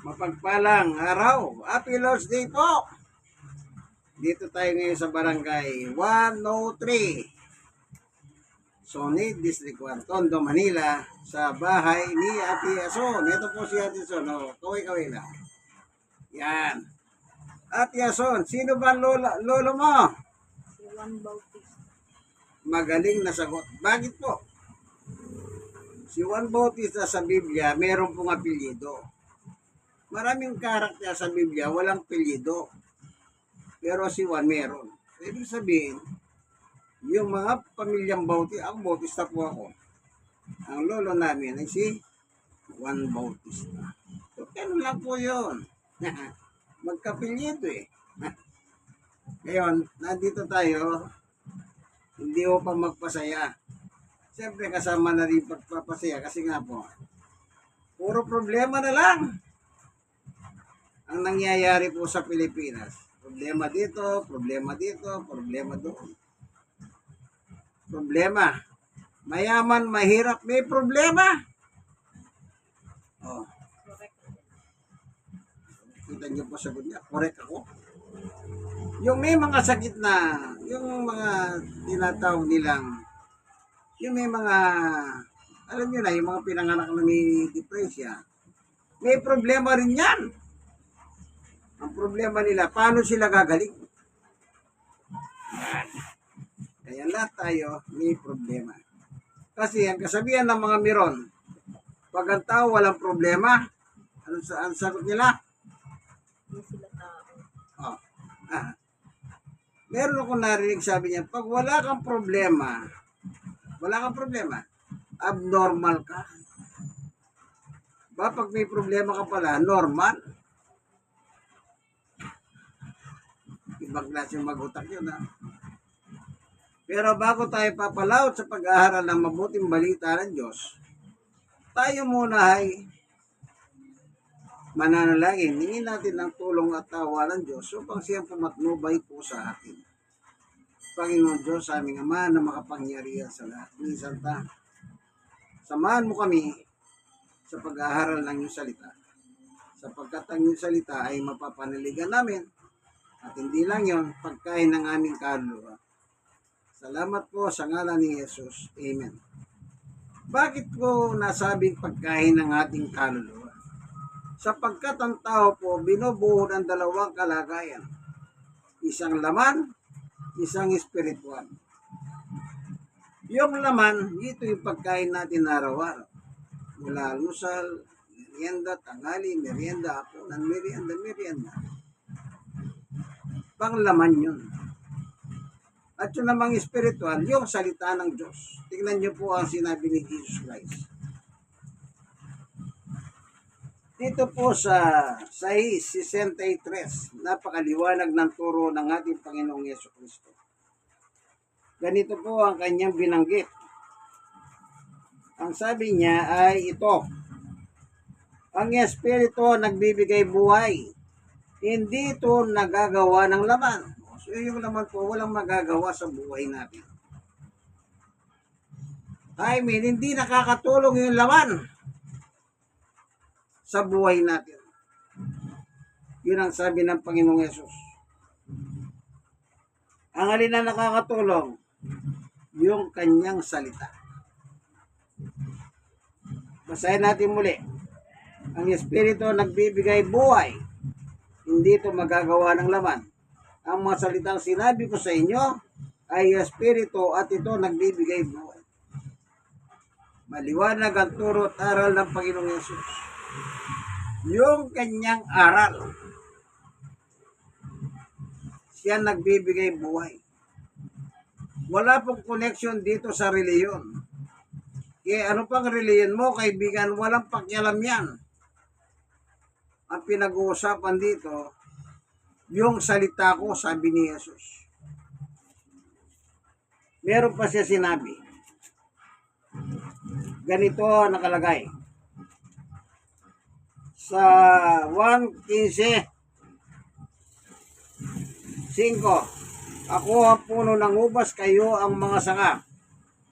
Mapagpalang araw. Happy Lord's Day po. Dito tayo ngayon sa barangay 103. Sonid District 1, Tondo, Manila. Sa bahay ni Ate Ason. Ito po si Ate Ason. Kaway-kaway lang. Yan. Ate Ason, sino ba lolo mo? Si Juan Bautista. Magaling na sagot. Bakit po? Si Juan Bautista sa Biblia, meron pong apelyido. Maraming karakter sa Biblia, walang apelyido. Pero si Juan meron. Ibig sabihin, yung mga pamilyang Bautista, ako Bautista po ako. Ang lolo namin ay si Juan Bautista. So, ganun lang po yun. Magkapelyido eh. Ngayon, nandito tayo, hindi ko pa magpasaya. Siyempre kasama na rin pagpapasaya kasi nga po, puro problema na lang ang nangyayari po sa Pilipinas. Problema dito, problema dito, problema doon. Problema. Mayaman, mahirap, may problema. Oh, Correct. kita niyo po sagot niya. Correct ako. Yung may mga sakit na, yung mga tinatawag nilang, yung may mga, alam niyo na, yung mga pinanganak na may depresya, may problema rin yan. Ang problema nila, paano sila gagaling? Yan. Kaya lahat tayo may problema. Kasi ang kasabihan ng mga miron, pag ang tao walang problema, ang sagot nila? Hindi sila tao. Oh, meron akong narinig, sabi niya, pag wala kang problema, abnormal ka. Ba, pag may problema ka pala, normal. Ibang klase mag-utak yun, ha? Pero bago tayo papalaot sa pag-aaral ng mabuting balita ng Diyos, tayo muna ay mananalangin. Hingin natin ng tulong at tawa ng Diyos upang siyang pumatnubay po sa atin. Panginoon Diyos, aming Ama na makapangyarihan sa lahat. Minsan samahan mo kami sa pag-aaral ng iyong salita. Sapagkat ang iyong salita ay mapapanaligan namin at hindi lang yon, pagkain ng aming kaluluwa. Salamat po sa ngalan ni Jesus. Amen. Bakit ko nasabing pagkain ng ating kaluluwa? Sapagkat ang tao po binubuo ng dalawang kalagayan. Isang laman, isang espiritual. Yung laman, ito yung pagkain natin araw-araw. Mula almusal, merienda, tanghali, merienda, hapunan, merienda. Panglaman yun. At yun namang espiritual, yung salita ng Diyos. Tingnan niyo po ang sinabi ni Jesus Christ. Dito po sa 6:63, napakaliwanag ng turo ng ating Panginoong Yesu-Kristo. Ganito po ang kanyang binanggit. Ang sabi niya ay ito, ang Espiritu nagbibigay buhay, hindi ito nagagawa ng laman. So yung laman po, walang magagawa sa buhay natin. I mean, hindi nakakatulong yung laman sa buhay natin. Yun ang sabi ng Panginoong Yesus. Ang alin na nakakatulong, yung kanyang salita. Basahin natin muli. Ang Espiritu nagbibigay buhay, hindi ito magagawa ng laman. Ang mga salitang sinabi ko sa inyo ay Espiritu at ito nagbibigay buhay. Maliwanag ang turo at aral ng Panginoong Yesus. Yung kanyang aral, siya nagbibigay buhay. Wala pong connection dito sa reliyon. Kaya ano pang reliyon mo, kaibigan, walang pakialam yan. Ang pinag-uusapan dito, yung salita ko, sabi ni Jesus. Meron pa siya sinabi. Ganito nakalagay. Sa 1:15, ako ang puno ng ubas, kayo ang mga sanga.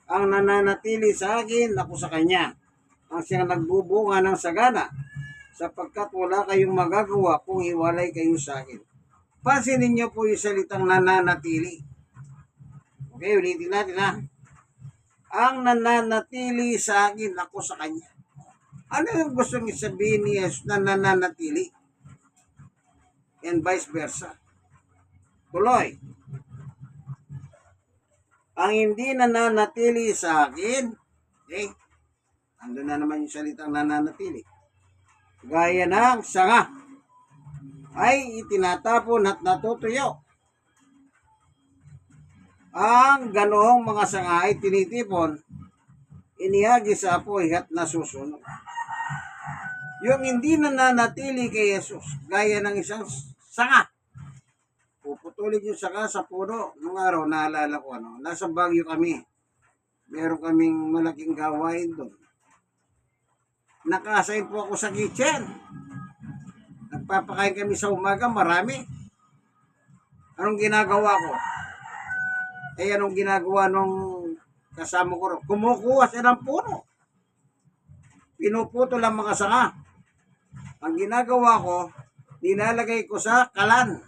Ang nananatili sa akin, ako sa kanya. Ang siyang nagbubunga ng sagana, sapagkat wala kayong magagawa kung hiwalay kayo sa akin. Pansinin niyo po yung salitang nananatili. Okay, ulitin natin ha. Ang nananatili sa akin, ako sa kanya. Ano yung gusto niyo sabihin ni Jesus na nananatili? And vice versa. Tuloy. Ang hindi nananatili sa akin, okay, ando na naman yung salitang nananatili. Gaya ng sanga ay itinatapon at natutuyo. Ang ganoong mga sanga ay tinitipon, inihagi sa apoy at nasusunog. Yung hindi nananatili kay Jesus, gaya ng isang sanga. Puputulin yung sanga sa puno. Nung araw, naalala ko, nasa Baguio kami. Meron kaming malaking gawain doon. Naka-assign po ako sa kitchen. Nagpapakain kami sa umaga, marami. Anong ginagawa ko? Anong ginagawa nung kasama ko? Kumukuha siya ng puno. Pinuputo lang mga sanga. Ang ginagawa ko, nilalagay ko sa kalan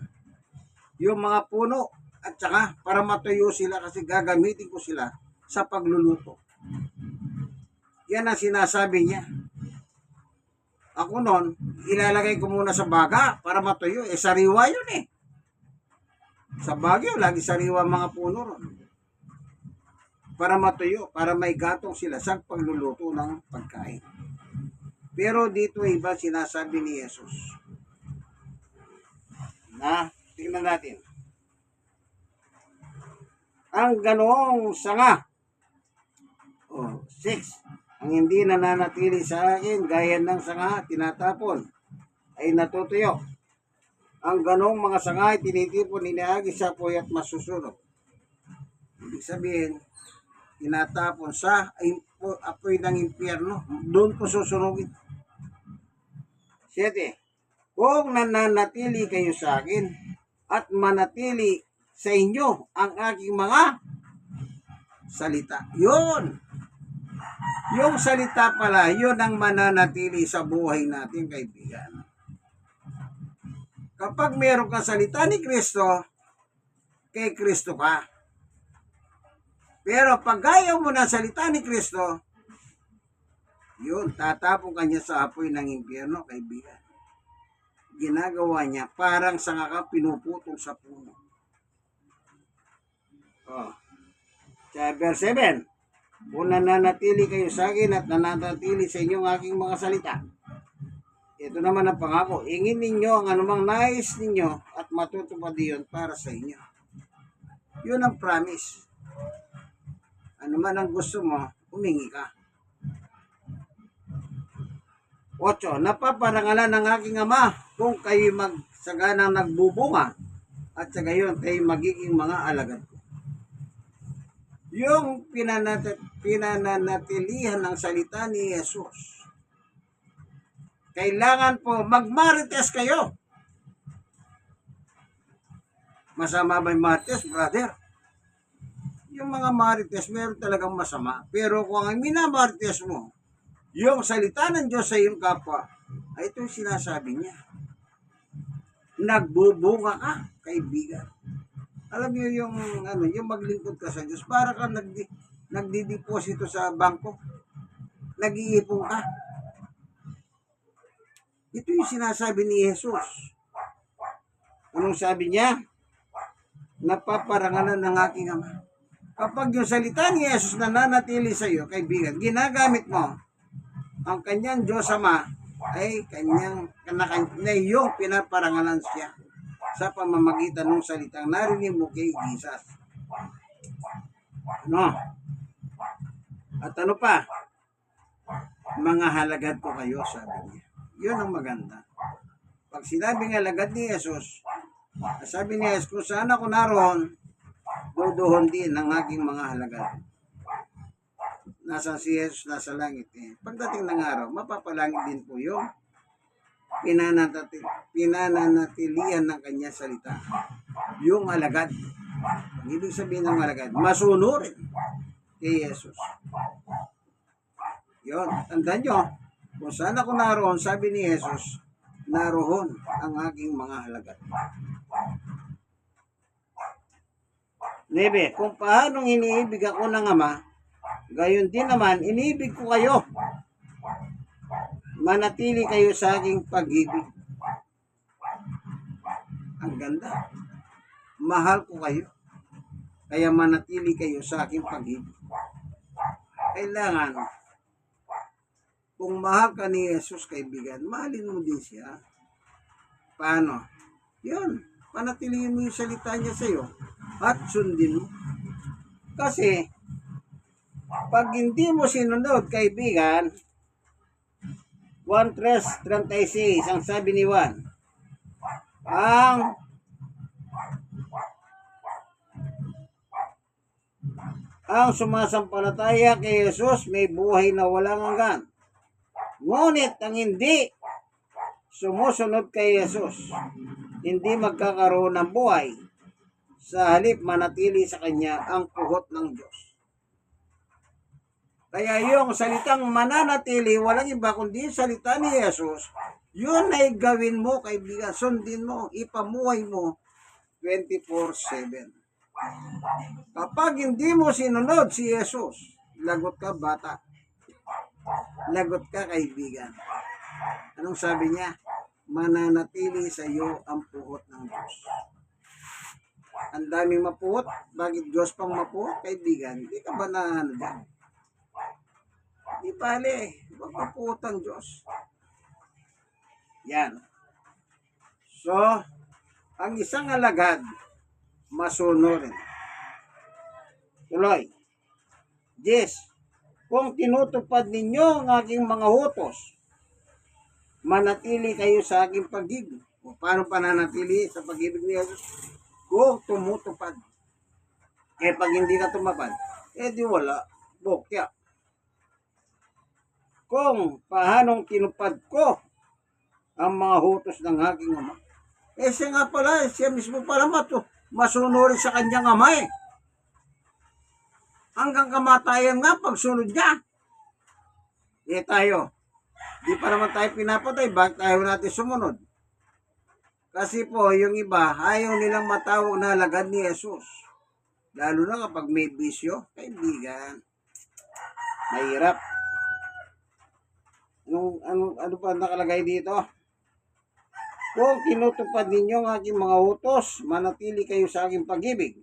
yung mga puno at saka para matuyo sila kasi gagamitin ko sila sa pagluluto. Yan ang sinasabi niya. Ako noon, ilalagay ko muna sa baga para matuyo. Sariwa yun eh. Sa Baguio, lagi sariwa mga puno ron. Para matuyo, para may gatong sila sa pagluluto ng pagkain. Pero dito iba sinasabi ni Jesus. Tingnan natin. Ang ganoong sanga. 6. Ang hindi nananatili sa akin, gaya ng sanga, tinatapon, ay natutuyo. Ang ganoong mga sanga ay tinitipon, inihagi sa apoy at masusunog. Ibig sabihin, tinatapon sa apoy ng impyerno. Doon po susunugin. 7. Kung nananatili kayo sa akin at manatili sa inyo ang aking mga salita. Yun. Yung salita pala, yun ang mananatili sa buhay natin, kaibigan. Kapag meron ka salita ni Kristo, kay Kristo ka. Pero pag ayaw mo na salita ni Kristo, yun, tatapon ka niya sa apoy ng impyerno, kaibigan. Ginagawa niya, parang sanga ka pinuputol sa puno. Verse 7. Kung nananatili kayo sa akin at nananatili sa inyong aking mga salita. Ito naman ang pangako. Ingin ninyo ang anumang nais ninyo at matutupad iyon para sa inyo. Yun ang promise. Ano man ang gusto mo, humingi ka. 8. Napaparangalan ng aking ama kung kayo magsaganang nagbubunga at sa gayon kayo magiging mga alagad ko. Yung pinananatilihan ng salita ni Jesus. Kailangan po magmarites kayo. Masama ba yung marites, brother? Yung mga marites, meron talagang masama. Pero kung ang minamarites mo, yung salita ng Diyos sa iyong kapwa, ay ito yung sinasabi niya. Nagbubunga ka, kaibigan. Alam niyo yung yung maglingkod ka sa Diyos, para ka nagdideposito sa bangko. Nag-iipon ka. Ito yung sinasabi ni Jesus. Anong sabi niya? Napaparangalan ng aking ama. Kapag yung salita ni Jesus na nanatili sa iyo, kaibigan, ginagamit mo ang kanyang Diyos Ama ay yung pinaparangalan siya sa pamamagitan ng salitang narinig mo kay Jesus. At ano pa? Mga halagad ko kayo, sabi niya. Yun ang maganda. Pag sinabing halagad ni Jesus, sabi ni Jesus, kung saan ako naroon, duduhon din ang aking mga halagad. Nasa si Jesus, nasa langit. Pagdating ng araw, mapapalangit din po yung pinananatilian ng kanya salita. Yung alagad. Ang ibig sabihin ng alagad, masunurin kay Jesus. Yun, tandaan nyo, Kung saan ako naroon, sabi ni Jesus, naroon ang aking mga alagad. 9. Kung paanong iniibig ako ng Ama, gayon din naman, iniibig ko kayo. Manatili kayo sa aking pag-ibig. Ang ganda. Mahal ko kayo. Kaya manatili kayo sa aking pag-ibig. Kailangan, kung mahal ka ni Jesus, kaibigan, mahalin mo din siya. Paano? Yun. Panatilihin mo yung salita niya sa iyo at sundin mo. Kasi, pag hindi mo sinunod, kaibigan, 1:36, ang sabi ni Juan, ang sumasampalataya kay Jesus may buhay na walang hanggan. Ngunit ang hindi sumusunod kay Jesus, hindi magkakaroon ng buhay. Sa halip manatili sa kanya ang puhot ng Diyos. Kaya yung salitang mananatili, walang iba kundi salita ni Jesus, yun ay gawin mo, kaibigan, sundin mo, ipamuhay mo 24/7. Kapag hindi mo sinunod si Jesus, lagot ka bata. Lagot ka kaibigan. Anong sabi niya? Mananatili sa iyo ang puhot ng Diyos. Ang daming mapuhot. Bakit Diyos pang mapuhot, kaibigan? Hindi ka ba na ano dyan? Di bale, huwag mapuhot ang Diyos. Yan. So, ang isang alagad, masunurin. Tuloy. 10. Kung tinutupad ninyo ang aking mga utos, manatili kayo sa aking pag-ibig. O paano pananatili sa pag-ibig ni Jesus? Kung tumutupad. Eh pag hindi ka tumapad, eh di wala. Bokya. Kung paanong tinupad ko ang mga utos ng aking Ama. Eh siya nga pala, siya mismo pala masunurin sa kanyang Ama eh. Hanggang kamatayan nga pagsunod niya. Eh tayo, di pa naman tayo pinapatay, bakit tayo natin sumunod? Kasi po, yung iba, ayaw nilang matawag na alagad ni Jesus. Lalo na kapag may bisyo, kaibigan. Mahirap. Ano pa nakalagay dito? Kung tinutupad ninyo ang aking mga utos, manatili kayo sa aking pag-ibig.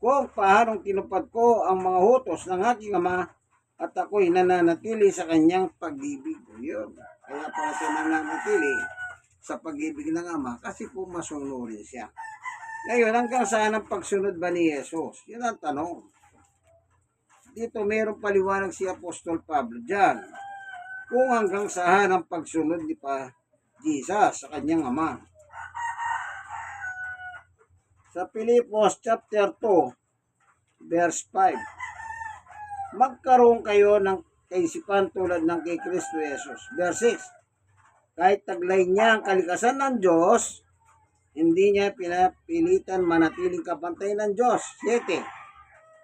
Kung paanong tinupad ko ang mga utos ng aking Ama, at ako'y nananatili sa kanyang pag-ibig. Yun. Kaya pala siya nananatili sa pag-ibig ng Ama kasi po masunurin siya. Ngayon, hanggang saan ang pagsunod ba ni Jesus? Yun ang tanong. Dito mayroong paliwanag si Apostol Pablo dyan. Kung hanggang saan ang pagsunod ni Jesus sa kanyang Ama. Sa Pilipos chapter 2, verse 5. Magkaroon kayo ng kaisipan tulad ng kay Kristo Jesus. Verse 6. Kahit taglay niya ang kalikasan ng Diyos, hindi niya pinapilitan manatiling kapantay ng Diyos. 7.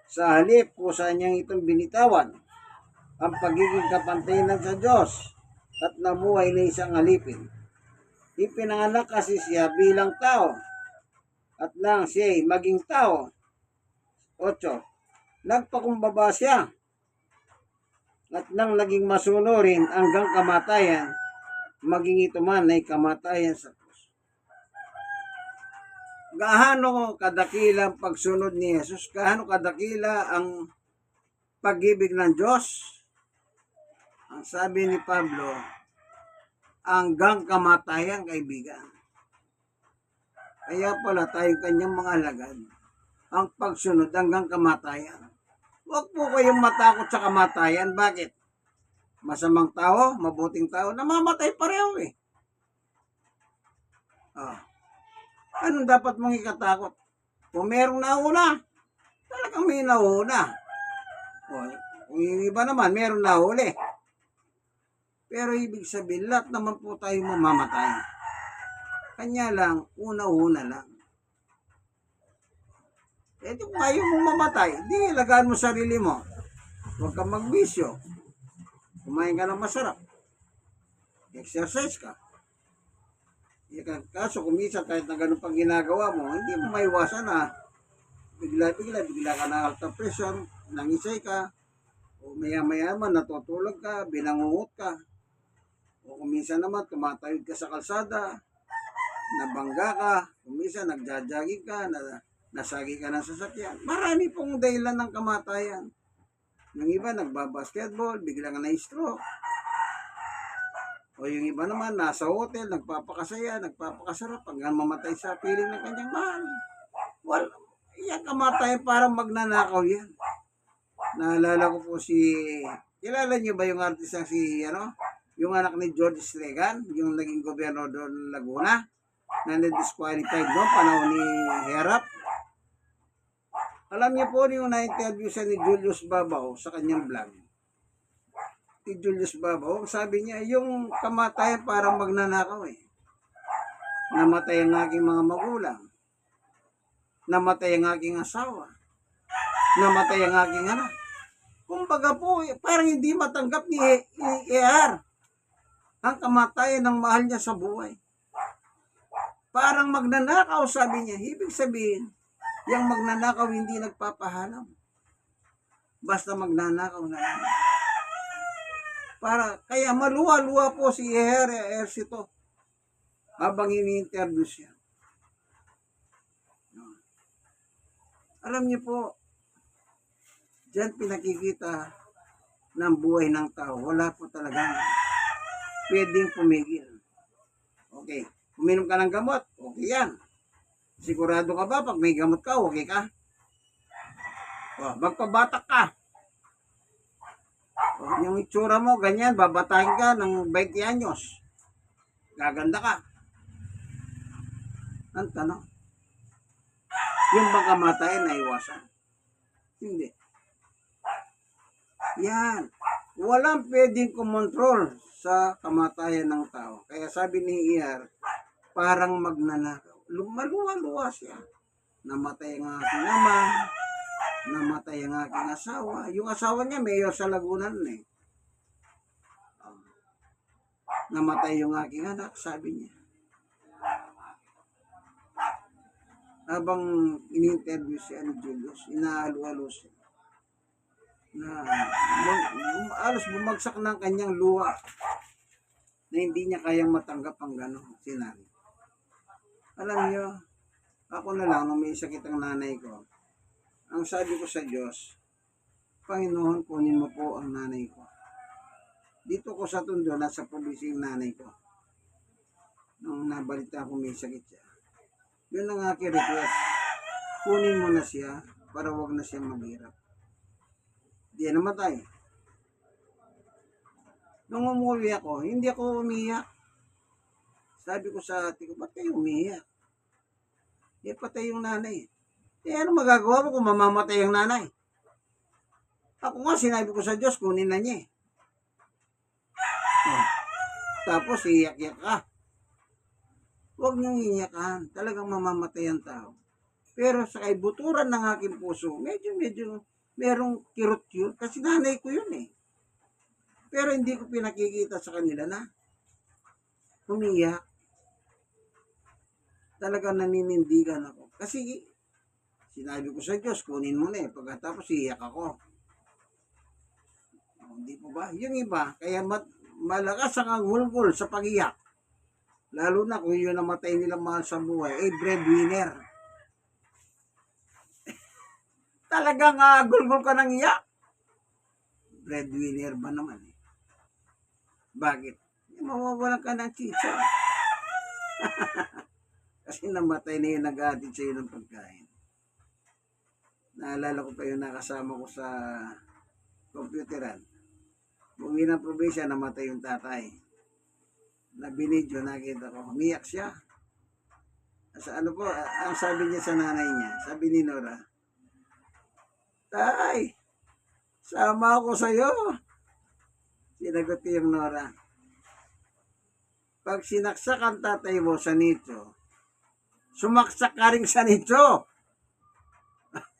Sa halip, kusa niyang itong binitawan ang pagiging kapantay ng sa Diyos at namuhay na isang halipin. Ipinanganak kasi siya bilang tao at nang siya'y maging tao. 8. Nagpakumbaba siya at nang naging masunurin hanggang kamatayan, maging ito man ay kamatayan sa krus. Gaano kadakila ang pagsunod ni Jesus? Gaano kadakila ang pag-ibig ng Diyos? Ang sabi ni Pablo, hanggang kamatayan, kaibigan. Kaya pala tayo kanyang mga alagad, ang pagsunod hanggang kamatayan. Huwag po kayong matakot sa kamatayan. Bakit? Masamang tao, mabuting tao, namamatay pareho eh. Anong dapat mong ikatakot? Kung merong nauna, talagang may nauna. Kung yung iba naman, meron nahuli. Pero ibig sabihin, lahat naman po tayo mamamatay. Kanya lang, una-una lang. Eh di kung ayaw mong mamatay, di ilagaan mo sarili mo. Huwag kang magbisyo. Kumain ka ng masarap. exercise ka. Kaso kung minsan kahit na ganun pang ginagawa mo, hindi mo maiwasan na bigla ka na heart pressure, nangisay ka, o maya-maya man natutulog ka, binangungot ka, o kung minsan naman tumatawid ka sa kalsada, nabangga ka, kung minsan nagja-jogging ka, nasagi ka ng sasakyan. Marami pong dahilan ng kamatayan. Yung iba nagbabasketball, bigla ka na-stroke. O yung iba naman nasa hotel, nagpapakasaya, nagpapakasarap hanggang mamatay sa piling ng kanyang mahal. Well, yan kamatayan parang magnanakaw yan. Naalala ko po kilala niyo ba yung artista yung anak ni George Stregan, yung naging gobernador ng Laguna, na na-disqualified noong panahon ni Herap. Alam niyo po yung na-interview siya ni Julius Babaw sa kanyang vlog. Si Julius Babaw, sabi niya, yung kamatayan parang magnanakaw eh. Namatay ang aking mga magulang. Namatay ang aking asawa. Namatay ang aking anak. Kumbaga po, parang hindi matanggap ni ER ang kamatayan ng mahal niya sa buhay. Parang magnanakaw, sabi niya. Ibig sabihin, yung magnanakaw hindi nagpapahalam. Basta magnanakaw na lang. Kaya maluwa-luwa po si Ejercito habang ini-interview siya. Alam niyo po, diyan pinakikita ng buhay ng tao. Wala po talagang pwedeng pumigil. Okay, uminom ka ng gamot, okay yan. Sigurado ka ba pag may gamot ka, okay ka? Magpabatak ka. Yung itsura mo, ganyan, babatahin ka ng 20 anyos. Gaganda ka. Ang tanong, yung bang kamatayan na iwasan? Hindi. Yan. Walang pwedeng kumontrol sa kamatayan ng tao. Kaya sabi ni ER, parang magnanakaw. Maluwa-luwa siya. Namatay ang aking ama, namatay ang aking asawa. Yung asawa niya, mayor sa Laguna eh. Namatay yung aking anak, sabi niya. Habang in-interview siya ni Julius, inaalo-alo siya. Alos bumagsak ng kanyang luha na hindi niya kayang matanggap ang gano'ng sinabi. Alam niyo, ako na lang, nung may sakit ang nanay ko, ang sabi ko sa Diyos, Panginoon, kunin mo po ang nanay ko. Dito ko sa Tondo, nasa probinsya yung nanay ko. Nung nabalita ko may sakit siya. Yun ang aking request. Kunin mo na siya para wag na siyang maghirap. Di na namatay. Nung umuwi ako, hindi ako umiyak. Sabi ko sa ate ko, ba't kayo umiyak? Patay yung nanay. Ano magagawa mo kung mamamatay ang nanay? Ako nga, sinabi ko sa Diyos, kunin na niya. Tapos, iyak-iyak ka. Huwag niyong iyakan. Talagang mamamatay ang tao. Pero sa kaibuturan ng aking puso, medyo merong kirot yun. Kasi nanay ko yun eh. Pero hindi ko pinakikita sa kanila na umiyak. Talagang naninindigan ako. Kasi sinabi ko sa Diyos, kunin mo na eh. Pagkatapos iyak ako. Hindi po ba? Yung iba, kaya malakas ang hulgol sa pag-iyak. Lalo na kung yun namatay nilang mahal sa buhay, breadwinner. Talagang gulgol ka ng iyak. Breadwinner ba naman eh? Bakit? Mawawalan ka ng chicha. Kasi namatay na yun, nag-aatid sa'yo ng pagkain. Naalala ko pa yung nakasama ko sa computeran. Buwi ng probinsya, namatay yung tatay. Na binidyo, nakita ko, umiyak siya. Ang sabi niya sa nanay niya, sabi ni Nora, Tay, sama ako sa'yo. Sinagot ko yung Nora. Pag sinaksak ang tatay mo sa nicho, sumaksak ka rin sa nicho.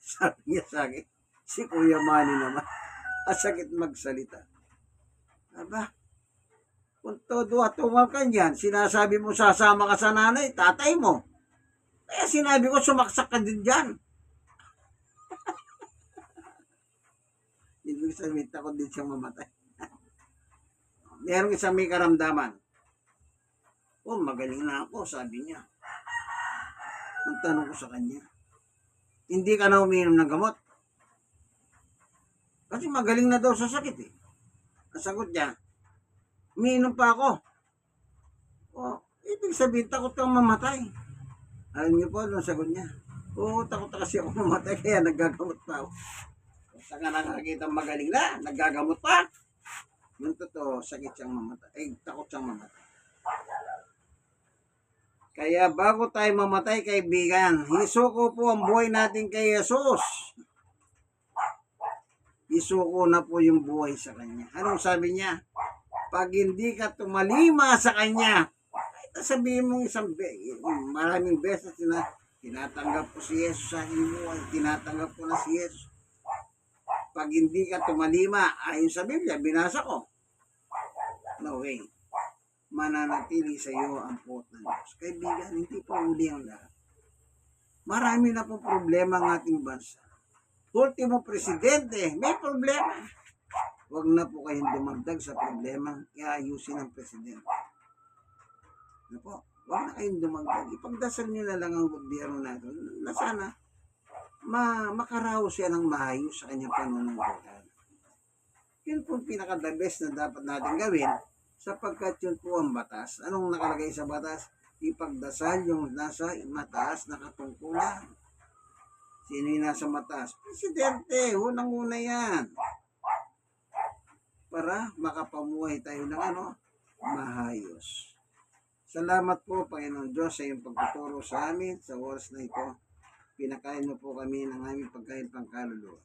Sabi niya sa akin, si Kuya Manny naman, sakit magsalita. Aba, Kung todo at tumal ka niyan, sinasabi mo sasama ka sa nanay, tatay mo. Kaya sinabi ko, sumaksak ka din dyan. Ibig sabihin, takot din siyang mamatay. Merong isang may karamdaman. Oh, magaling na ako, sabi niya. Ang tanong ko sa kanya, hindi ka na umiinom ng gamot? Kasi magaling na daw sa sakit eh. Ang sagot niya, umiinom pa ako. Oh, ibig sabihin, takot kang mamatay. Alam niyo po, ang sagot niya, oo, takot na kasi ako mamatay, kaya naggagamot pa ako. Saka nakakita magaling na, naggagamot pa. Yung totoo, sakit siyang mamatay. Takot siyang mamatay. Kaya bago tayo mamatay, kaibigan, isuko po ang buhay natin kay Jesus. Isuko na po yung buhay sa Kanya. Anong sabi niya? Pag hindi ka tumalima sa Kanya, kahit sabihin mong maraming beses na tinatanggap ko si Jesus sa aking buhay, tinatanggap ko na si Jesus. Pag hindi ka tumalima, ayon sa Biblia, binasa ko. No way. Mananatili sa iyo ang puot ng Diyos. Kaibigan, hindi po uli ang lahat. Marami na po problema ang ating bansa. Ultimo presidente, may problema. Huwag na po kayong dumagdag sa problema iayusin ng presidente. Ano po? Huwag na kayong dumagdag. Ipagdasal nyo na lang ang gobyerno natin na sana makaraos siya ng maayos sa kanyang panunungkulan. Yun po pinaka-the best na dapat natin gawin sapagkat yun po ang batas. Anong nakalagay sa batas? Ipagdasal yung nasa mataas na katungkulan. Sino yung nasa mataas? Presidente, unang-una yan. Para makapamuhay tayo ng maayos. Salamat po, Panginoon Diyos, sa iyong pagtuturo sa amin sa oras na ito. Pinakain mo po kami ng aming pagkain pangkaluluwa.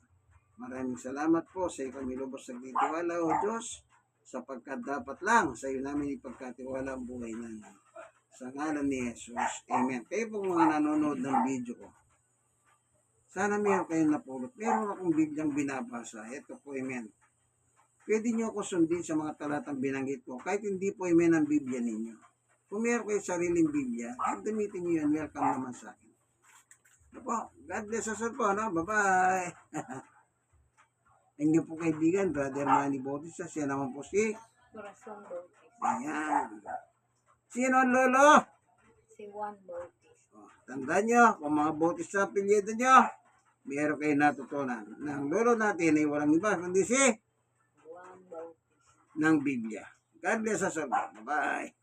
Maraming salamat po sa iyo kami lubos sa titiwala, O Diyos, sapagkat dapat lang sa iyo namin ipagkatiwala ang buhay namin. Sa ngalan ni Jesus. Amen. Kayo po mga nanonood ng video ko. Sana meron kayong napulot. Meron akong Bibliang binabasa. Ito po, amen. Pwede nyo ako sundin sa mga talatang binanggit ko. Kahit hindi po amen ang Biblia ninyo. Kung meron kayong sariling Biblia, gamitin nyo yan. Welcome naman sa akin. Ano po? God bless us all po. No? Bye-bye. Ang po kaibigan, Brother Manny Bautista. Siya naman po si Corazon Bautista. ayan. Sino ang lolo? Si Juan Bautista. Tandaan nyo, kung mga Bautista ang apelyido nyo, meron kayo natutunan. Ang lolo natin ay walang iba, kundi si Juan Bautista. ng Biblia. God bless us all. Bye.